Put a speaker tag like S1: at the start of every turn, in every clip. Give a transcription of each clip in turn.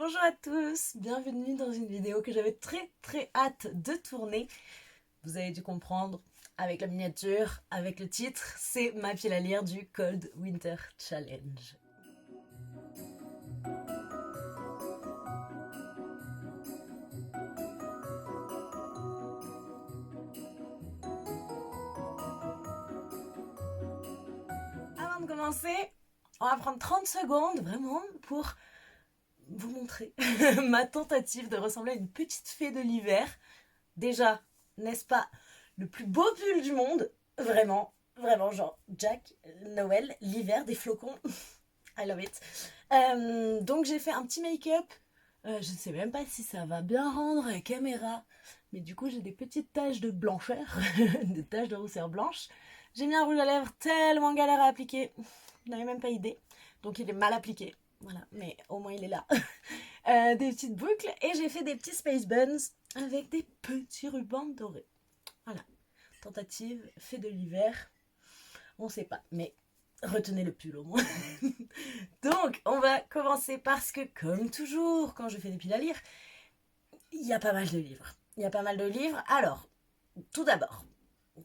S1: Bonjour à tous, bienvenue dans une vidéo que j'avais très hâte de tourner. Vous avez dû comprendre avec la miniature, avec le titre, c'est ma pile à lire du Cold Winter Challenge. Avant de commencer, on va prendre 30 secondes vraiment pour vous montrer ma tentative de ressembler à une petite fée de l'hiver. Déjà, n'est-ce pas le plus beau pull du monde? Vraiment, genre Jack, Noël, l'hiver, des flocons. I love it. Donc j'ai fait un petit make-up. Je ne sais même pas si ça va bien rendre à la caméra. Mais du coup, j'ai des petites taches de blancheur, des taches de rousseur blanche. J'ai mis un rouge à lèvres tellement galère à appliquer. Vous n'avez même pas idée. Donc il est mal appliqué. Voilà, mais au moins il est là. Des petites boucles. Et j'ai fait des petits space buns avec des petits rubans dorés. Voilà. Tentative, fait de l'hiver. On sait pas, mais retenez le pull au moins. Donc, on va commencer parce que, comme toujours, quand je fais des piles à lire, il y a pas mal de livres. Alors, tout d'abord,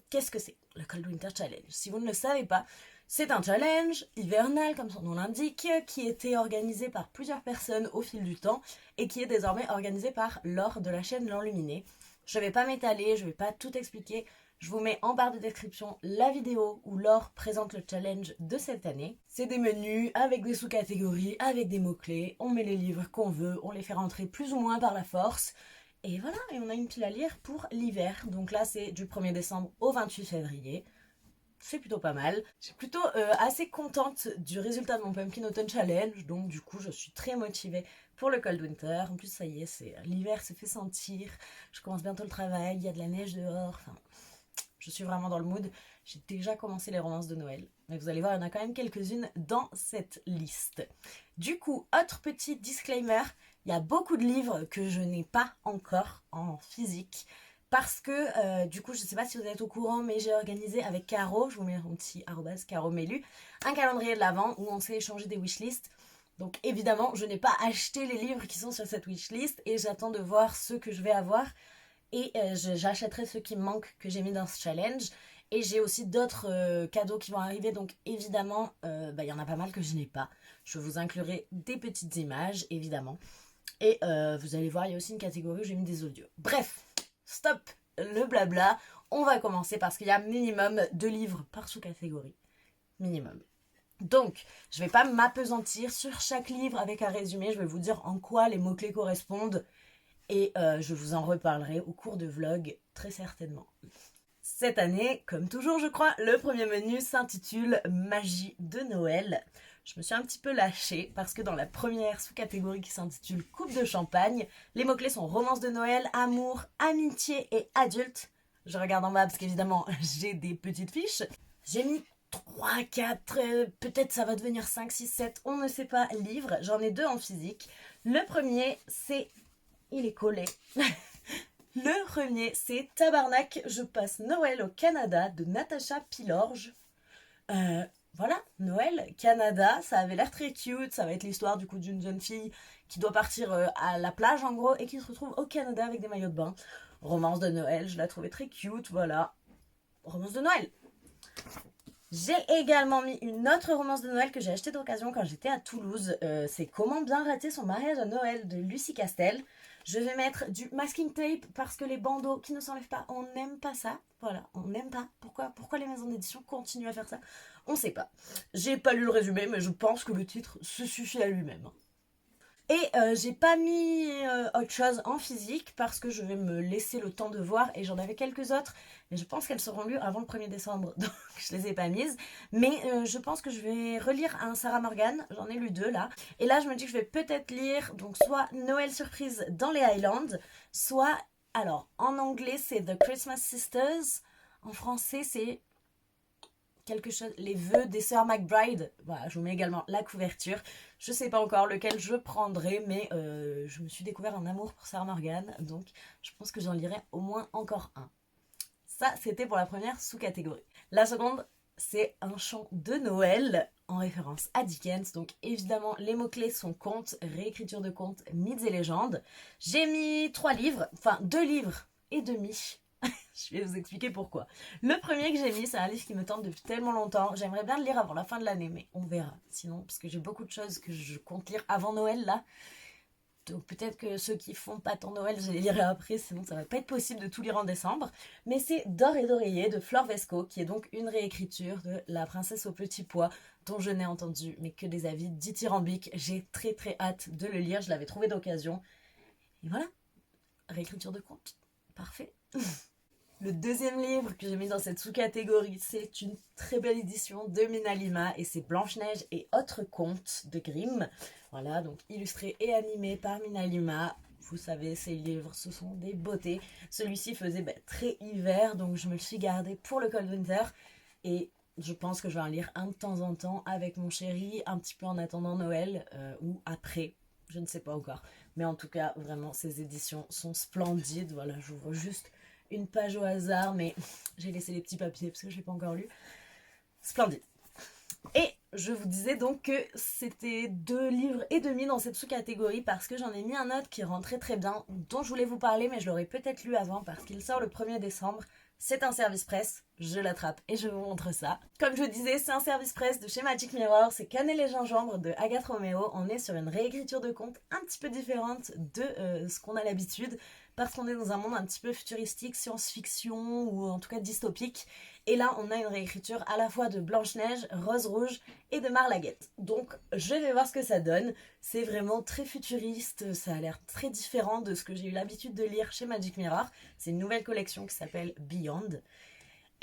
S1: qu'est-ce que c'est le Cold Winter Challenge? Si vous ne le savez pas, c'est un challenge hivernal, comme son nom l'indique, qui était organisé par plusieurs personnes au fil du temps et qui est désormais organisé par Laure de la chaîne L'Enluminé. Je ne vais pas m'étaler, je ne vais pas tout expliquer. Je vous mets en barre de description la vidéo où Laure présente le challenge de cette année. C'est des menus avec des sous-catégories, avec des mots-clés. On met les livres qu'on veut, on les fait rentrer plus ou moins par la force. Et voilà, et on a une pile à lire pour l'hiver. Donc là, c'est du 1er décembre au 28 février. C'est plutôt pas mal. Je suis plutôt assez contente du résultat de mon Pumpkin Autumn Challenge. Donc du coup, je suis très motivée pour le Cold Winter. En plus, ça y est, l'hiver se fait sentir. Je commence bientôt le travail, il y a de la neige dehors. Enfin, je suis vraiment dans le mood. J'ai déjà commencé les romances de Noël. Mais vous allez voir, il y en a quand même quelques-unes dans cette liste. Du coup, autre petit disclaimer. Il y a beaucoup de livres que je n'ai pas encore en physique. Parce que, du coup, je ne sais pas si vous êtes au courant, mais j'ai organisé avec Caro, je vous mets mon petit arrobase Caro Mélu, un calendrier de l'Avent où on s'est échangé des wishlists. Donc évidemment, je n'ai pas acheté les livres qui sont sur cette wishlist et j'attends de voir ceux que je vais avoir. Et j'achèterai ceux qui me manquent que j'ai mis dans ce challenge. Et j'ai aussi d'autres cadeaux qui vont arriver. Donc évidemment, y en a pas mal que je n'ai pas. Je vous inclurai des petites images, évidemment. Et vous allez voir, il y a aussi une catégorie où j'ai mis des audios. Bref, stop le blabla. On va commencer parce qu'il y a minimum 2 livres par sous-catégorie. Minimum. Donc, je ne vais pas m'apesantir sur chaque livre avec un résumé. Je vais vous dire en quoi les mots-clés correspondent. Et je vous en reparlerai au cours de vlog, très certainement. Cette année, comme toujours je crois, le premier menu s'intitule Magie de Noël. Je me suis un petit peu lâchée parce que dans la première sous-catégorie qui s'intitule Coupe de champagne, les mots-clés sont romance de Noël, amour, amitié et adulte. Je regarde en bas parce qu'évidemment j'ai des petites fiches. J'ai mis 3, 4, peut-être ça va devenir 5, 6, 7, on ne sait pas, livres. J'en ai 2 en physique. Le premier, c'est... il est collé. Le premier, c'est Tabarnak, je passe Noël au Canada de Natacha Pilorge. Voilà, Noël, Canada, ça avait l'air très cute. Ça va être l'histoire du coup d'une jeune fille qui doit partir à la plage en gros et qui se retrouve au Canada avec des maillots de bain. Romance de Noël, je la trouvais très cute, voilà. Romance de Noël. J'ai également mis une autre romance de Noël que j'ai achetée d'occasion quand j'étais à Toulouse. C'est Comment bien rater son mariage à Noël de Lucie Castel. Je vais mettre du masking tape parce que les bandeaux qui ne s'enlèvent pas, on n'aime pas ça. Voilà, on n'aime pas. Pourquoi les maisons d'édition continuent à faire ça? On ne sait pas. J'ai pas lu le résumé, mais je pense que le titre se suffit à lui-même. Et j'ai pas mis autre chose en physique parce que je vais me laisser le temps de voir et j'en avais quelques autres, mais je pense qu'elles seront lues avant le 1er décembre, donc je les ai pas mises. Mais je pense que je vais relire un Sarah Morgan, j'en ai lu 2 là. Et là je me dis que je vais peut-être lire donc soit Noël surprise dans les Highlands, soit, alors en anglais c'est The Christmas Sisters, en français c'est... quelque chose, les vœux des sœurs McBride. Voilà, je vous mets également la couverture. Je sais pas encore lequel je prendrai, mais je me suis découvert un amour pour Sarah Morgan, donc je pense que j'en lirai au moins encore un. Ça, c'était pour la première sous-catégorie. La seconde, c'est un chant de Noël. en référence à Dickens. Donc évidemment, les mots-clés sont contes, réécriture de contes, mythes et légendes. J'ai mis 3 livres, enfin 2 livres et demi. Je vais vous expliquer pourquoi. Le premier que j'ai mis, c'est un livre qui me tente depuis tellement longtemps. J'aimerais bien le lire avant la fin de l'année, mais on verra. Sinon, parce que j'ai beaucoup de choses que je compte lire avant Noël là. Donc peut-être que ceux qui font pas tant Noël, je les lirai après, sinon ça va pas être possible de tout lire en décembre. Mais c'est D'or et d'oreiller de Flore Vesco, qui est donc une réécriture de La princesse au petit pois, dont je n'ai entendu mais que des avis dithyrambiques. J'ai très très hâte de le lire, je l'avais trouvé d'occasion. Et voilà, réécriture de conte, parfait. Le deuxième livre que j'ai mis dans cette sous-catégorie, c'est une très belle édition de Mina Lima et c'est Blanche-Neige et autres contes de Grimm. Voilà, donc illustré et animé par Mina Lima. Vous savez, ces livres, ce sont des beautés. Celui-ci faisait très hiver, donc je me le suis gardé pour le Cold Winter. Et je pense que je vais en lire un de temps en temps avec mon chéri, un petit peu en attendant Noël ou après. Je ne sais pas encore. Mais en tout cas, vraiment, ces éditions sont splendides. Voilà, j'ouvre juste une page au hasard, mais j'ai laissé les petits papiers parce que je ne l'ai pas encore lu. Splendide. Et je vous disais donc que c'était 2 livres et demi dans cette sous-catégorie parce que j'en ai mis un autre qui rentrait très bien, dont je voulais vous parler, mais je l'aurais peut-être lu avant parce qu'il sort le 1er décembre. C'est un service presse, je l'attrape et je vous montre ça. Comme je vous disais, c'est un service presse de chez Magic Mirror, c'est Cannelle et gingembre de Agathe Romeo. On est sur une réécriture de conte un petit peu différente de ce qu'on a l'habitude, parce qu'on est dans un monde un petit peu futuristique, science-fiction ou en tout cas dystopique. Et là, on a une réécriture à la fois de Blanche-Neige, Rose Rouge et de Marlaguette. Donc, je vais voir ce que ça donne. C'est vraiment très futuriste, ça a l'air très différent de ce que j'ai eu l'habitude de lire chez Magic Mirror. C'est une nouvelle collection qui s'appelle Beyond.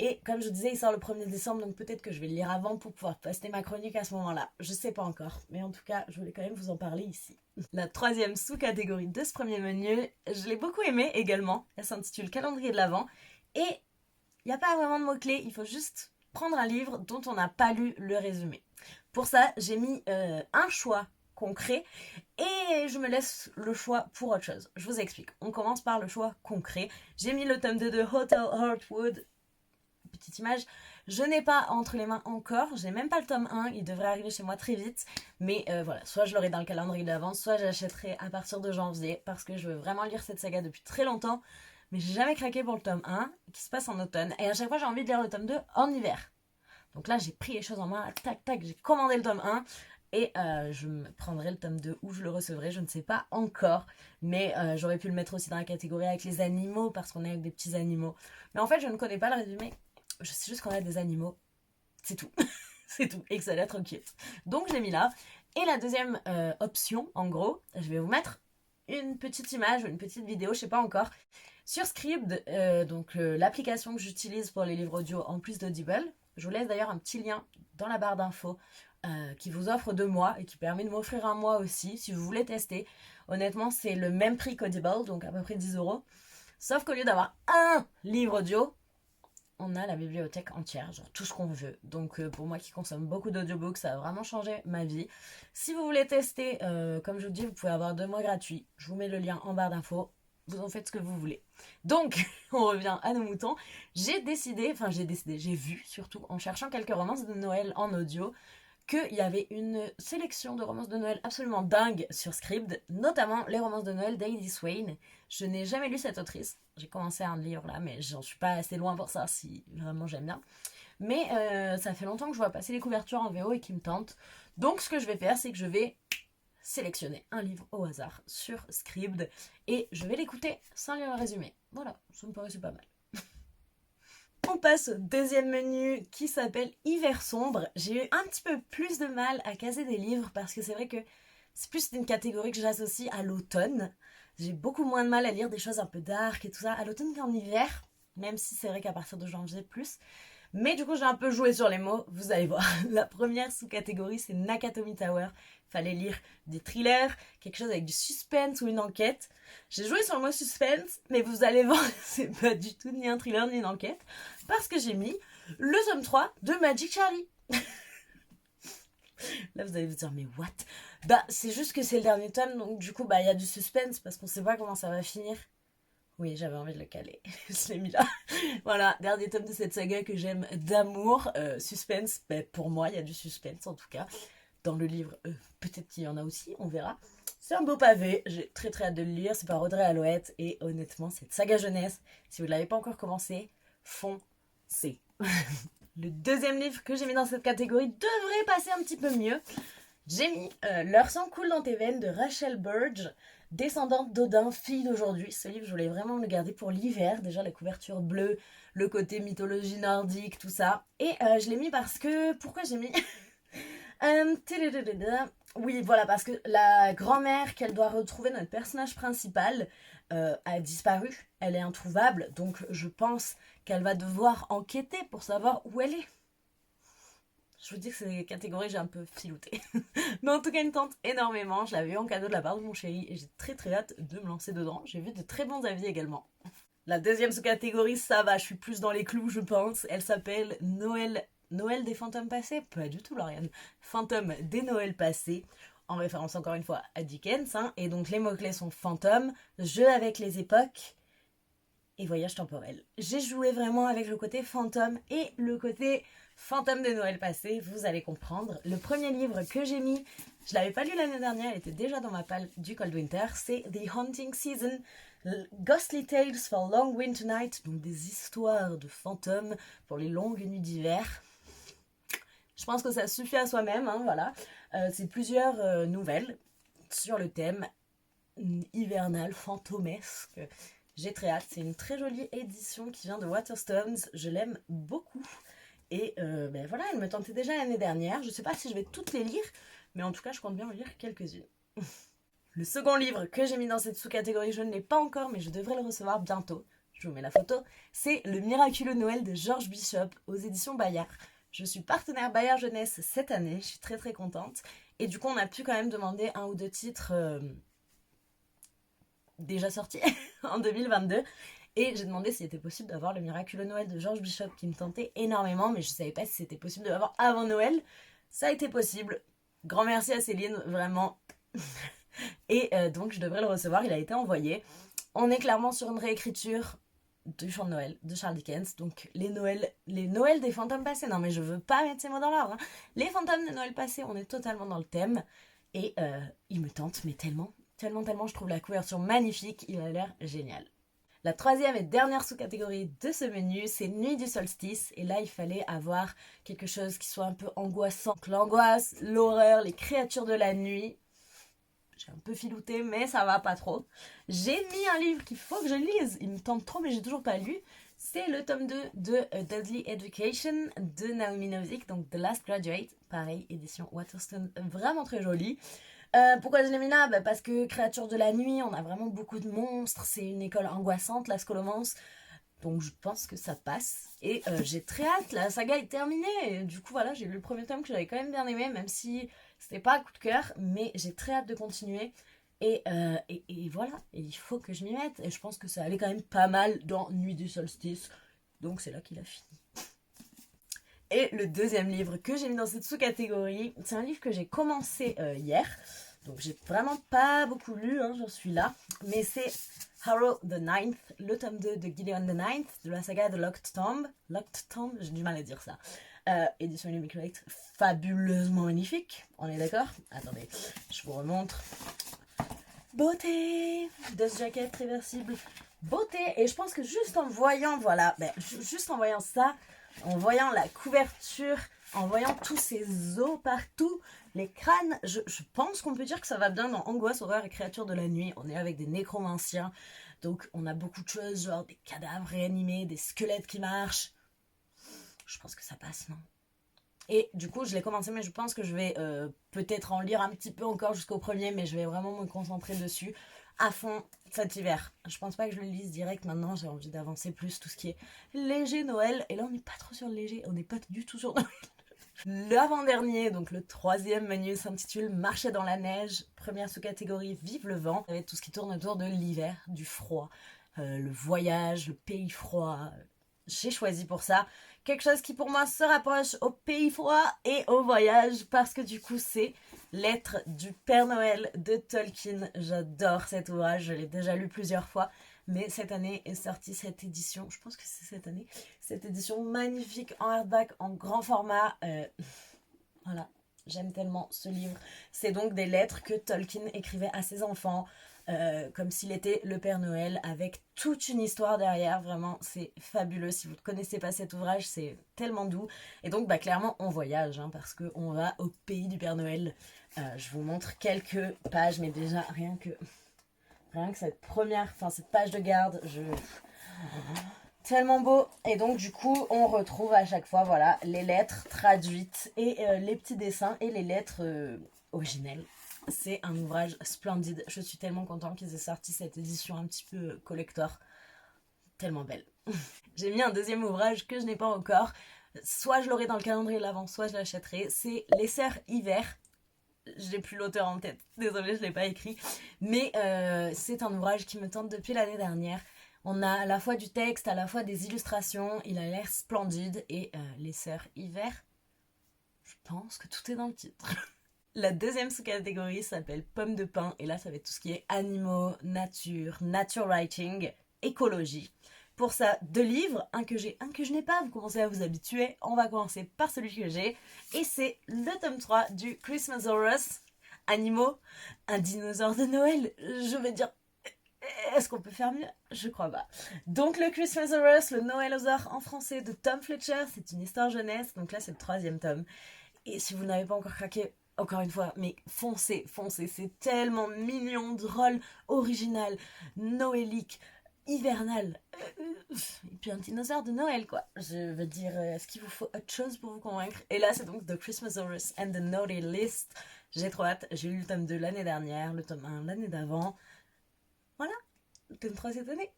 S1: Et comme je vous disais, il sort le 1er décembre, donc peut-être que je vais le lire avant pour pouvoir poster ma chronique à ce moment-là. Je sais pas encore, mais en tout cas, je voulais quand même vous en parler ici. La troisième sous-catégorie de ce premier menu, je l'ai beaucoup aimée également. Elle s'intitule Calendrier de l'Avent. Et il n'y a pas vraiment de mots-clés, il faut juste prendre un livre dont on n'a pas lu le résumé. Pour ça, j'ai mis un choix concret et je me laisse le choix pour autre chose. Je vous explique. On commence par le choix concret. J'ai mis le tome 2 de Hotel Heartwood. Petite image. Je n'ai pas entre les mains encore, j'ai même pas le tome 1, il devrait arriver chez moi très vite, mais voilà, soit je l'aurai dans le calendrier d'avance, soit j'achèterai à partir de janvier, parce que je veux vraiment lire cette saga depuis très longtemps, mais j'ai jamais craqué pour le tome 1, qui se passe en automne, et à chaque fois j'ai envie de lire le tome 2 en hiver. Donc là j'ai pris les choses en main, tac tac, j'ai commandé le tome 1, et je me prendrai le tome 2 où je le recevrai, je ne sais pas encore, mais j'aurais pu le mettre aussi dans la catégorie avec les animaux, parce qu'on est avec des petits animaux. Mais en fait je ne connais pas le résumé. Je sais juste qu'on a des animaux, c'est tout, c'est tout, et que ça a l'air trop cute. Donc je l'ai mis là. Et la deuxième option, en gros, je vais vous mettre une petite image ou une petite vidéo, je sais pas encore, sur Scribd, donc l'application que j'utilise pour les livres audio en plus d'Audible. Je vous laisse d'ailleurs un petit lien dans la barre d'infos qui vous offre 2 mois et qui permet de m'offrir un mois aussi si vous voulez tester. Honnêtement, c'est le même prix qu'Audible, donc à peu près 10 €. Sauf qu'au lieu d'avoir un livre audio, on a la bibliothèque entière, genre tout ce qu'on veut. Donc pour moi qui consomme beaucoup d'audiobooks, ça a vraiment changé ma vie. Si vous voulez tester, comme je vous dis, vous pouvez avoir 2 mois gratuits. Je vous mets le lien en barre d'infos. Vous en faites ce que vous voulez. Donc, on revient à nos moutons. J'ai vu surtout, en cherchant quelques romances de Noël en audio, qu'il y avait une sélection de romances de Noël absolument dingue sur Scribd, notamment les romances de Noël d'Heidi Swain. Je n'ai jamais lu cette autrice. J'ai commencé un livre là, mais j'en suis pas assez loin pour ça si vraiment j'aime bien. Mais ça fait longtemps que je vois passer les couvertures en VO et qui me tentent. Donc ce que je vais faire, c'est que je vais sélectionner un livre au hasard sur Scribd et je vais l'écouter sans lire le résumé. Voilà, ça me paraissait pas mal. On passe au deuxième menu qui s'appelle Hiver sombre. J'ai eu un petit peu plus de mal à caser des livres parce que c'est vrai que c'est plus une catégorie que j'associe à l'automne. J'ai beaucoup moins de mal à lire des choses un peu dark et tout ça à l'automne qu'en hiver, même si c'est vrai qu'à partir de janvier plus. Mais du coup, j'ai un peu joué sur les mots, vous allez voir. La première sous-catégorie, c'est Nakatomi Tower. Fallait lire des thrillers, quelque chose avec du suspense ou une enquête. J'ai joué sur le mot suspense, mais vous allez voir, c'est pas du tout ni un thriller ni une enquête, parce que j'ai mis le tome 3 de Magic Charlie. Là, vous allez vous dire, mais what? Bah, c'est juste que c'est le dernier tome, donc du coup, bah, il y a du suspense, parce qu'on sait pas comment ça va finir. Oui, j'avais envie de le caler. Je l'ai mis là. Voilà, dernier tome de cette saga que j'aime d'amour. Suspense, ben, pour moi, il y a du suspense en tout cas. Dans le livre, peut-être qu'il y en a aussi, on verra. C'est un beau pavé, j'ai très très hâte de le lire. C'est par Audrey Alouette et honnêtement, cette saga jeunesse, si vous ne l'avez pas encore commencé, foncez. Le deuxième livre que j'ai mis dans cette catégorie devrait passer un petit peu mieux. J'ai mis Leur sang coule dans tes veines de Rachel Burge, descendante d'Odin, fille d'aujourd'hui. Ce livre, je voulais vraiment le garder pour l'hiver. Déjà, la couverture bleue, le côté mythologie nordique, tout ça. Et je l'ai mis parce que... Pourquoi j'ai mis oui, voilà, parce que la grand-mère qu'elle doit retrouver, notre personnage principal, a disparu. Elle est introuvable, donc je pense qu'elle va devoir enquêter pour savoir où elle est. Je vous dis que c'est des catégories j'ai un peu filouté. Mais en tout cas, elle me tente énormément. Je l'avais eu en cadeau de la part de mon chéri et j'ai très très hâte de me lancer dedans. J'ai vu de très bons avis également. La deuxième sous-catégorie, ça va, je suis plus dans les clous, je pense. Elle s'appelle Noël des fantômes passés. Pas du tout, Lauriane. Fantômes des Noëls passés. En référence encore une fois à Dickens. Hein. Et donc les mots-clés sont fantômes, jeu avec les époques et voyage temporel. J'ai joué vraiment avec le côté fantôme et le côté fantôme de Noël passé, vous allez comprendre. Le premier livre que j'ai mis, je l'avais pas lu l'année dernière, il était déjà dans ma palle du Cold Winter, c'est The Haunting Season, Ghostly Tales for Long Winter Night, donc des histoires de fantômes pour les longues nuits d'hiver. Je pense que ça suffit à soi-même, hein, voilà. C'est plusieurs nouvelles sur le thème hivernal, fantomesque. J'ai très hâte, c'est une très jolie édition qui vient de Waterstones, je l'aime beaucoup. Et ben voilà, elle me tentait déjà l'année dernière, je sais pas si je vais toutes les lire, mais en tout cas je compte bien en lire quelques-unes. Le second livre que j'ai mis dans cette sous-catégorie, je ne l'ai pas encore, mais je devrais le recevoir bientôt, je vous mets la photo, c'est Le miraculeux Noël de George Bishop aux éditions Bayard. Je suis partenaire Bayard Jeunesse cette année, je suis très très contente, et du coup on a pu quand même demander un ou deux titres déjà sortis en 2022. Et j'ai demandé s'il était possible d'avoir Le miraculeux Noël de George Bishop qui me tentait énormément, mais je savais pas si c'était possible de l'avoir avant Noël. Ça a été possible. Grand merci à Céline, vraiment. Et donc je devrais le recevoir, il a été envoyé. On est clairement sur une réécriture du Chant de Noël de Charles Dickens, donc les Noëls des fantômes passés. Non mais je veux pas mettre ces mots dans l'ordre. Hein. Les fantômes de Noël passés, on est totalement dans le thème. Et il me tente, mais tellement, je trouve la couverture magnifique, il a l'air génial. La troisième et dernière sous-catégorie de ce menu, c'est Nuit du solstice. Et là, il fallait avoir quelque chose qui soit un peu angoissant. L'angoisse, l'horreur, les créatures de la nuit. J'ai un peu filouté, mais ça va pas trop. J'ai mis un livre qu'il faut que je lise. Il me tente trop, mais j'ai toujours pas lu. C'est le tome 2 de Deadly Education de Naomi Novik, donc The Last Graduate. Pareil, édition Waterstone, vraiment très jolie. Pourquoi je l'ai mis là ? Parce que créatures de la nuit, on a vraiment beaucoup de monstres, c'est une école angoissante, la Scholomance, donc je pense que ça passe. Et j'ai très hâte, la saga est terminée, et du coup voilà, j'ai lu le premier tome que j'avais quand même bien aimé, même si c'était pas un coup de cœur, mais j'ai très hâte de continuer. Et voilà, et il faut que je m'y mette, et je pense que ça allait quand même pas mal dans Nuit du solstice, donc c'est là qu'il a fini. Et le deuxième livre que j'ai mis dans cette sous-catégorie, c'est un livre que j'ai commencé hier. Donc j'ai vraiment pas beaucoup lu, hein, j'en suis là. Mais c'est Harrow the Ninth, le tome 2 de Gideon the Ninth, de la saga de Locked Tomb. Locked Tomb, j'ai du mal à dire ça. Édition Immaculate, fabuleusement magnifique. On est d'accord ? Attendez, je vous remontre. Beauté, Dust Jacket réversible. Beauté, et je pense que juste en voyant, voilà, juste en voyant ça, en voyant la couverture, en voyant tous ces os partout, les crânes, je pense qu'on peut dire que ça va bien dans Angoisse, horreur et créatures de la nuit. On est avec des nécromanciens, donc on a beaucoup de choses, genre des cadavres réanimés, des squelettes qui marchent. Je pense que ça passe, non ? Et du coup, je l'ai commencé, mais je pense que je vais peut-être en lire un petit peu encore jusqu'au premier, mais je vais vraiment me concentrer dessus à fond cet hiver. Je pense pas que je le lise direct maintenant, j'ai envie d'avancer plus tout ce qui est léger Noël. Et là, on n'est pas trop sur le léger, on n'est pas du tout sur Noël. L'avant-dernier, donc le troisième menu, s'intitule Marcher dans la neige. Première sous-catégorie, Vive le vent. Avec tout ce qui tourne autour de l'hiver, du froid, le voyage, le pays froid, j'ai choisi pour ça quelque chose qui pour moi se rapproche au pays froid et au voyage parce que du coup c'est Lettres du Père Noël de Tolkien. J'adore cet ouvrage, je l'ai déjà lu plusieurs fois, mais cette année est sortie cette édition, je pense que c'est cette année, cette édition magnifique en hardback, en grand format. Voilà, j'aime tellement ce livre. C'est donc des lettres que Tolkien écrivait à ses enfants, comme s'il était le Père Noël, avec toute une histoire derrière. Vraiment, c'est fabuleux. Si vous ne connaissez pas cet ouvrage, c'est tellement doux. Et donc, bah, clairement, on voyage, hein, parce qu'on va au pays du Père Noël. Je vous montre quelques pages, mais déjà, rien que cette première, enfin, cette page de garde, tellement beau. Et donc du coup on retrouve à chaque fois voilà les lettres traduites et les petits dessins et les lettres originelles. C'est un ouvrage splendide. Je suis tellement contente qu'ils aient sorti cette édition un petit peu collector. Tellement belle. J'ai mis un deuxième ouvrage que je n'ai pas encore. Soit je l'aurai dans le calendrier de l'avant, soit je l'achèterai. C'est Les Sœurs Hiver. J'ai plus l'auteur en tête. Désolée, je ne l'ai pas écrit. Mais c'est un ouvrage qui me tente depuis l'année dernière. On a à la fois du texte, à la fois des illustrations. Il a l'air splendide. Et Les Sœurs Hiver, je pense que tout est dans le titre. La deuxième sous-catégorie s'appelle Pommes de pin. Et là, ça va être tout ce qui est animaux, nature writing, écologie. Pour ça, 2 livres, un que j'ai, un que je n'ai pas, vous commencez à vous habituer. On va commencer par celui que j'ai. Et c'est le tome 3 du Christmasaurus. Animaux, un dinosaure de Noël. Je vais dire, est-ce qu'on peut faire mieux? Je crois pas. Donc le Christmasaurus, le Noëlosaure en français de Tom Fletcher, c'est une histoire jeunesse. Donc là, c'est le 3e tome. Et si vous n'avez pas encore craqué, encore une fois, mais foncez, c'est tellement mignon, drôle, original, noélique, hivernal. Et puis un dinosaure de Noël, quoi. Je veux dire, est-ce qu'il vous faut autre chose pour vous convaincre? Et là, c'est donc The Christmasaurus and the Naughty List. J'ai trop hâte. J'ai lu le tome 2 l'année dernière, le tome 1 l'année d'avant. Voilà, le tome 3 cette année.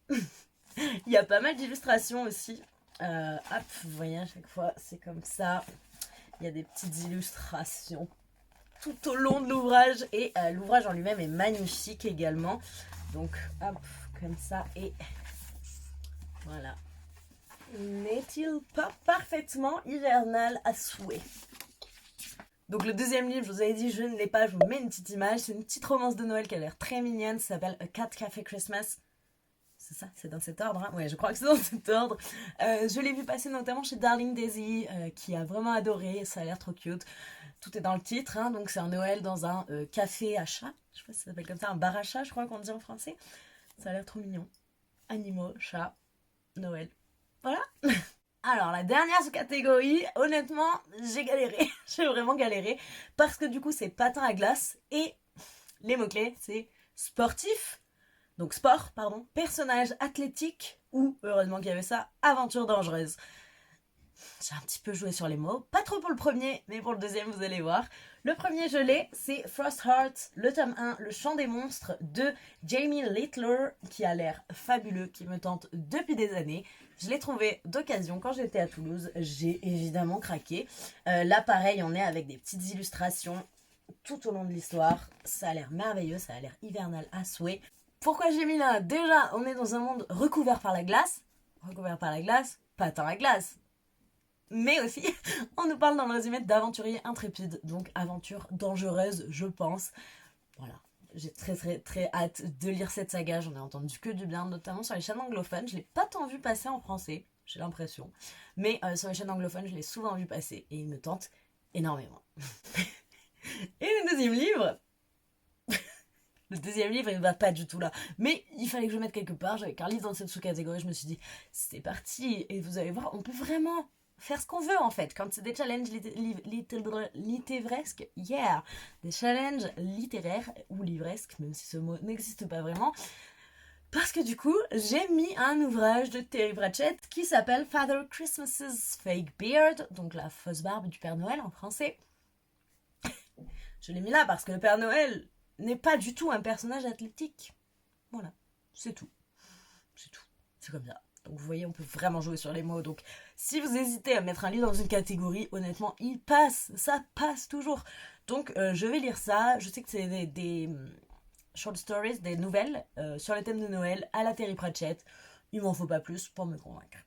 S1: Il y a pas mal d'illustrations aussi. Hop, vous voyez, à chaque fois, c'est comme ça. Il y a des petites illustrations tout au long de l'ouvrage. Et l'ouvrage en lui-même est magnifique également. Donc, hop, comme ça. Et voilà. N'est-il pas parfaitement hivernal à souhait? Donc le deuxième livre, je vous avais dit, je ne l'ai pas, je vous mets une petite image. C'est une petite romance de Noël qui a l'air très mignonne. Ça s'appelle A Cat Café Christmas. C'est ça, c'est dans cet ordre, hein. Ouais, je crois que c'est dans cet ordre. Je l'ai vu passer notamment chez Darling Daisy, qui a vraiment adoré, ça a l'air trop cute. Tout est dans le titre, hein, donc c'est un Noël dans un café à chat, je sais pas si ça s'appelle comme ça, un bar à chat, je crois qu'on dit en français. Ça a l'air trop mignon. Animaux, chats, Noël. Voilà. Alors, la dernière sous-catégorie, honnêtement, j'ai galéré. J'ai vraiment galéré. Parce que du coup, c'est patin à glace. Et les mots-clés, c'est sportif. Donc sport, pardon, personnage athlétique ou, heureusement qu'il y avait ça, aventure dangereuse. J'ai un petit peu joué sur les mots, pas trop pour le premier, mais pour le deuxième, vous allez voir. Le premier, je l'ai, c'est Frostheart, le tome 1, Le Chant des monstres de Jamie Littler, qui a l'air fabuleux, qui me tente depuis des années. Je l'ai trouvé d'occasion quand j'étais à Toulouse, j'ai évidemment craqué. Là, pareil, on est avec des petites illustrations tout au long de l'histoire. Ça a l'air merveilleux, ça a l'air hivernal à souhait. Pourquoi j'ai mis là? Déjà, on est dans un monde recouvert par la glace. Recouvert par la glace, patin à glace. Mais aussi, on nous parle dans le résumé d'aventurier intrépide. Donc, aventure dangereuse, je pense. Voilà. J'ai très hâte de lire cette saga. J'en ai entendu que du bien, notamment sur les chaînes anglophones. Je l'ai pas tant vu passer en français, j'ai l'impression. Mais sur les chaînes anglophones, je l'ai souvent vu passer. Et il me tente énormément. Et le deuxième livre... Le deuxième livre, il ne va pas du tout là. Mais il fallait que je mette quelque part. J'avais qu'un livre dans cette sous-catégorie. Je me suis dit, c'est parti. Et vous allez voir, on peut vraiment faire ce qu'on veut en fait. Quand c'est des challenges littéresques, yeah. Des challenges littéraires ou livresques, même si ce mot n'existe pas vraiment. Parce que du coup, j'ai mis un ouvrage de Terry Pratchett qui s'appelle Father Christmas's Fake Beard. Donc la fausse barbe du Père Noël en français. Je l'ai mis là parce que le Père Noël n'est pas du tout un personnage athlétique. Voilà, c'est tout. C'est tout. C'est comme ça. Donc vous voyez, on peut vraiment jouer sur les mots. Donc si vous hésitez à mettre un livre dans une catégorie, honnêtement, il passe. Ça passe toujours. Donc je vais lire ça. Je sais que c'est des short stories, des nouvelles sur le thème de Noël à la Terry Pratchett. Il m'en faut pas plus pour me convaincre.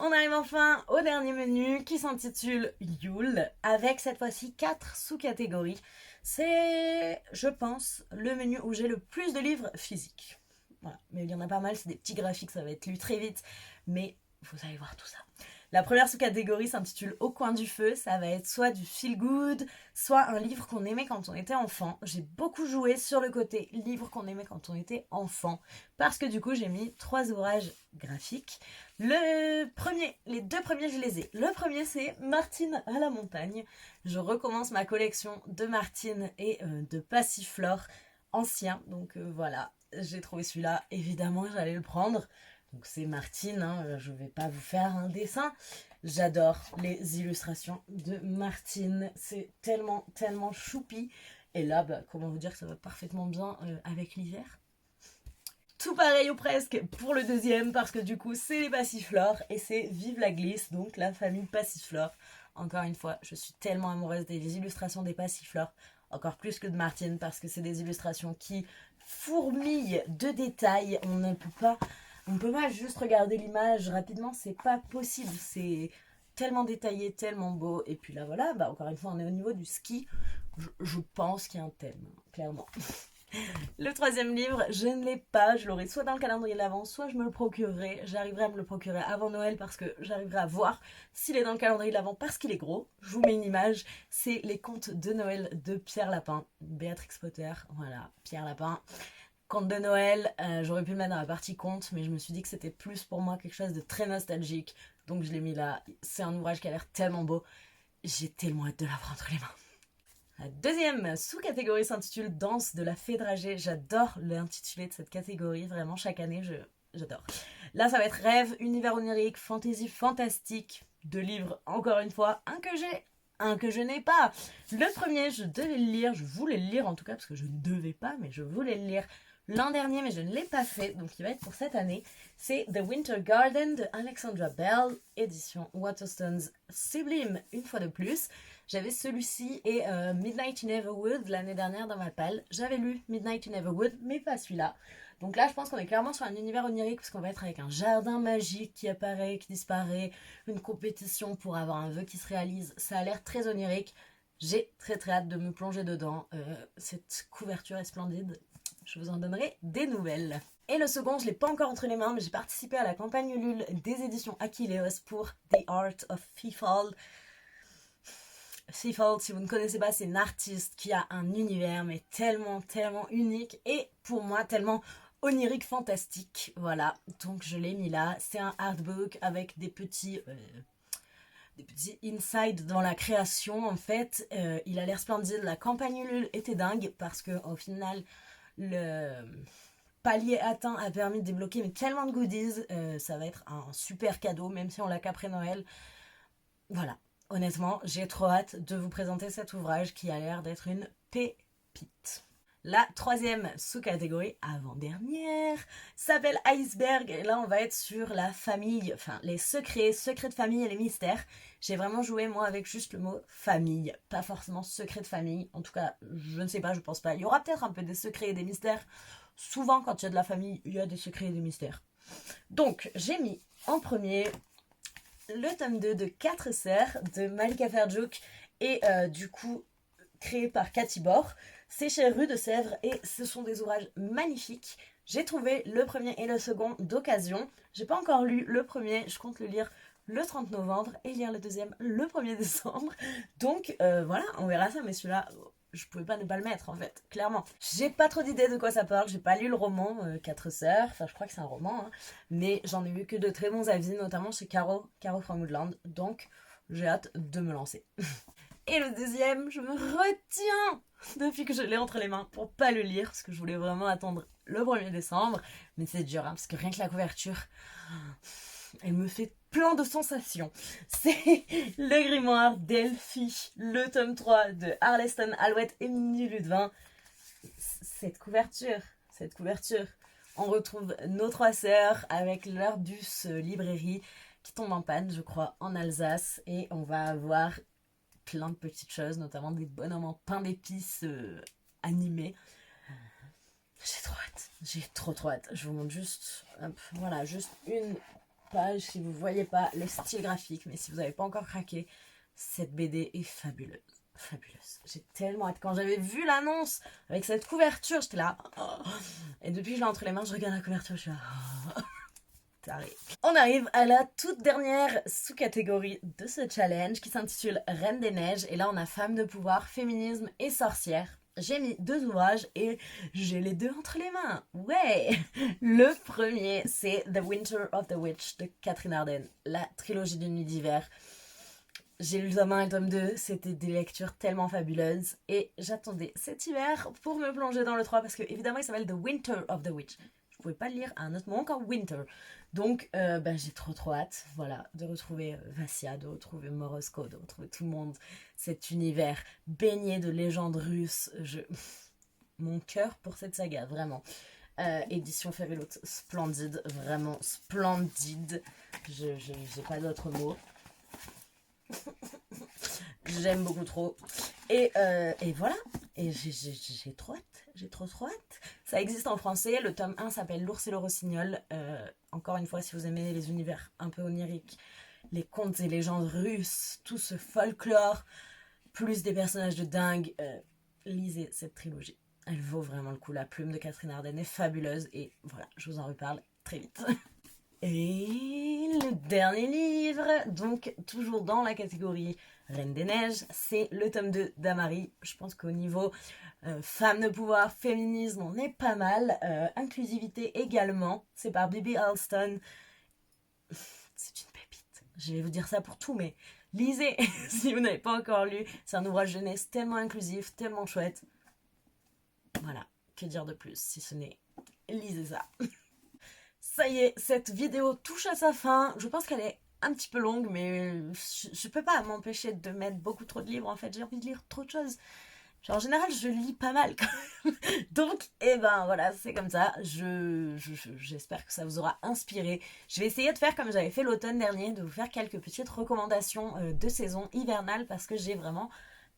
S1: On arrive enfin au dernier menu qui s'intitule Yule, avec cette fois-ci 4 sous-catégories. C'est, je pense, le menu où j'ai le plus de livres physiques. Voilà, mais il y en a pas mal, c'est des petits graphiques, ça va être lu très vite, mais vous allez voir tout ça. La première sous-catégorie s'intitule Au coin du feu, ça va être soit du feel good, soit un livre qu'on aimait quand on était enfant. J'ai beaucoup joué sur le côté livre qu'on aimait quand on était enfant, parce que du coup j'ai mis 3 ouvrages graphiques. Les deux premiers je les ai. Le premier c'est Martine à la montagne. Je recommence ma collection de Martine et de Passiflore anciens, donc voilà, j'ai trouvé celui-là, évidemment j'allais le prendre. Donc c'est Martine, hein, je vais pas vous faire un dessin. J'adore les illustrations de Martine, c'est tellement, tellement choupi. Et là, comment vous dire que ça va parfaitement bien avec l'hiver. Tout pareil ou presque pour le deuxième, parce que du coup c'est les Passiflore et c'est Vive la glisse, donc la famille Passiflore. Encore une fois, je suis tellement amoureuse des illustrations des Passiflore, encore plus que de Martine, parce que c'est des illustrations qui fourmillent de détails. On ne peut pas juste regarder l'image rapidement, c'est pas possible. C'est tellement détaillé, tellement beau. Et puis là, voilà, encore une fois, on est au niveau du ski. Je pense qu'il y a un thème, clairement. Le troisième livre, je ne l'ai pas. Je l'aurai soit dans le calendrier de l'Avent, soit je me le procurerai. J'arriverai à me le procurer avant Noël parce que j'arriverai à voir s'il est dans le calendrier de l'Avent parce qu'il est gros. Je vous mets une image. C'est Les Contes de Noël de Pierre Lapin. Béatrix Potter, voilà, Pierre Lapin. Conte de Noël, j'aurais pu le mettre dans la partie conte, mais je me suis dit que c'était plus pour moi quelque chose de très nostalgique. Donc je l'ai mis là. C'est un ouvrage qui a l'air tellement beau. J'ai tellement hâte de l'avoir entre les mains. La deuxième sous-catégorie s'intitule Danse de la Fée dragée. J'adore l'intitulé de cette catégorie, vraiment chaque année j'adore. Là ça va être rêve, univers onirique, fantaisie fantastique, 2 livres encore une fois, un que j'ai, un que je n'ai pas. Le premier je devais le lire, je voulais le lire en tout cas parce que je ne devais pas mais je voulais le lire l'an dernier mais je ne l'ai pas fait donc il va être pour cette année. C'est The Winter Garden de Alexandra Bell, édition Waterstones, sublime une fois de plus. J'avais celui-ci et Midnight in Everwood l'année dernière dans ma palle. J'avais lu Midnight in Everwood, mais pas celui-là. Donc là, je pense qu'on est clairement sur un univers onirique, parce qu'on va être avec un jardin magique qui apparaît, qui disparaît, une compétition pour avoir un vœu qui se réalise. Ça a l'air très onirique. J'ai très très hâte de me plonger dedans. Cette couverture est splendide. Je vous en donnerai des nouvelles. Et le second, je ne l'ai pas encore entre les mains, mais j'ai participé à la campagne Ulule des éditions Achilleos pour The Art of Fifal. Fifal, si vous ne connaissez pas, c'est une artiste qui a un univers mais tellement, tellement unique et pour moi tellement onirique, fantastique. Voilà, donc je l'ai mis là. C'est un artbook avec des petits insights dans la création en fait. Il a l'air splendide. La campagne Ulule était dingue parce que au final, le palier atteint a permis de débloquer mais tellement de goodies. Ça va être un super cadeau, même si on l'a qu'après Noël. Voilà. Honnêtement, j'ai trop hâte de vous présenter cet ouvrage qui a l'air d'être une pépite. La troisième sous-catégorie, avant-dernière, s'appelle Iceberg. Et là, on va être sur la famille, enfin les secrets de famille et les mystères. J'ai vraiment joué, moi, avec juste le mot famille, pas forcément secret de famille. En tout cas, je ne sais pas, je pense pas. Il y aura peut-être un peu des secrets et des mystères. Souvent, quand il y a de la famille, il y a des secrets et des mystères. Donc, j'ai mis en premier le tome 2 de 4 sœurs de Malika Ferjouk et du coup créé par Cathy Bor. C'est chez Rue de Sèvres et ce sont des ouvrages magnifiques. J'ai trouvé le premier et le second d'occasion. J'ai pas encore lu le premier, je compte le lire le 30 novembre et lire le deuxième le 1er décembre. Donc voilà, on verra ça, mais celui-là, je pouvais pas ne pas le mettre en fait, clairement. J'ai pas trop d'idées de quoi ça parle, j'ai pas lu le roman 4 sœurs, enfin je crois que c'est un roman, hein, mais j'en ai vu que de très bons avis, notamment chez Caro from Woodland, donc j'ai hâte de me lancer. Et le deuxième, je me retiens depuis que je l'ai entre les mains pour pas le lire, parce que je voulais vraiment attendre le 1er décembre, mais c'est dur, hein, parce que rien que la couverture, elle me fait plein de sensations. C'est Le Grimoire d'Elphie, le tome 3 de Arleston Alouette et Mimi Ludvin. Cette couverture, on retrouve nos 3 sœurs avec leur bus librairie qui tombe en panne, je crois, en Alsace, et on va avoir plein de petites choses, notamment des bonhommes en pain d'épices animés. J'ai trop hâte, j'ai trop hâte. Je vous montre juste, hop, voilà, juste une page si vous voyez pas le style graphique, mais si vous n'avez pas encore craqué, cette BD est fabuleuse. Fabuleuse. J'ai tellement hâte. Quand j'avais vu l'annonce avec cette couverture, j'étais là. Oh. Et depuis que je l'ai entre les mains, je regarde la couverture, je suis là. Oh. On arrive à la toute dernière sous-catégorie de ce challenge qui s'intitule Reine des Neiges. Et là, on a femme de pouvoir, féminisme et sorcière. J'ai mis 2 ouvrages et j'ai les 2 entre les mains. Ouais. Le premier, c'est The Winter of the Witch de Catherine Arden, la trilogie d'une nuit d'hiver. J'ai lu le tome 1 et le tome 2, c'était des lectures tellement fabuleuses. Et j'attendais cet hiver pour me plonger dans le 3 parce que, évidemment, il s'appelle The Winter of the Witch. Je pouvais pas le lire à un autre moment qu'en Winter. Donc, j'ai trop hâte, voilà, de retrouver Vassia, de retrouver Morozko, de retrouver tout le monde. Cet univers baigné de légendes russes. Mon cœur pour cette saga, vraiment. Édition Fairyloot, splendide, vraiment splendide. J'ai pas d'autres mots. J'aime beaucoup trop. Et voilà. Et j'ai trop hâte. J'ai trop hâte. Ça existe en français. Le tome 1 s'appelle L'ours et le rossignol. Encore une fois, si vous aimez les univers un peu oniriques, les contes et légendes russes, tout ce folklore, plus des personnages de dingue, lisez cette trilogie. Elle vaut vraiment le coup. La plume de Catherine Arden est fabuleuse. Et voilà, je vous en reparle très vite. Et le dernier livre, donc toujours dans la catégorie Reine des Neiges, c'est le tome 2 d'Amari. Je pense qu'au niveau femme de pouvoir, féminisme, on est pas mal. Inclusivité également, c'est par Bibi Alston. C'est une pépite. Je vais vous dire ça pour tout, mais lisez si vous n'avez pas encore lu. C'est un ouvrage jeunesse tellement inclusif, tellement chouette. Voilà, que dire de plus si ce n'est lisez ça. Ça y est, cette vidéo touche à sa fin. Je pense qu'elle est un petit peu longue, mais je peux pas m'empêcher de mettre beaucoup trop de livres. En fait, j'ai envie de lire trop de choses. Genre, en général, je lis pas mal quand même. Donc, voilà, c'est comme ça. J'espère que ça vous aura inspiré. Je vais essayer de faire comme j'avais fait l'automne dernier, de vous faire quelques petites recommandations de saison hivernale parce que j'ai vraiment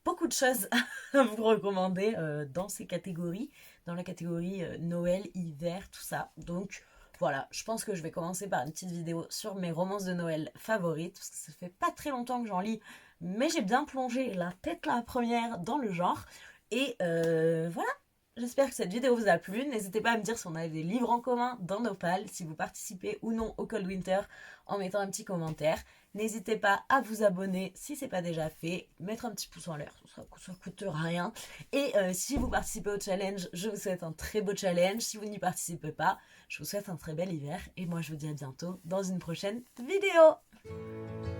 S1: beaucoup de choses à vous recommander dans ces catégories, dans la catégorie Noël, hiver, tout ça. Donc, voilà, je pense que je vais commencer par une petite vidéo sur mes romances de Noël favorites, parce que ça fait pas très longtemps que j'en lis, mais j'ai bien plongé la tête la première dans le genre. Et voilà, j'espère que cette vidéo vous a plu. N'hésitez pas à me dire si on a des livres en commun dans Nopal, si vous participez ou non au Cold Winter en mettant un petit commentaire. N'hésitez pas à vous abonner si c'est pas déjà fait, mettre un petit pouce en l'air, ça coûte rien. Et si vous participez au challenge, je vous souhaite un très beau challenge. Si vous n'y participez pas, je vous souhaite un très bel hiver. Et moi je vous dis à bientôt dans une prochaine vidéo.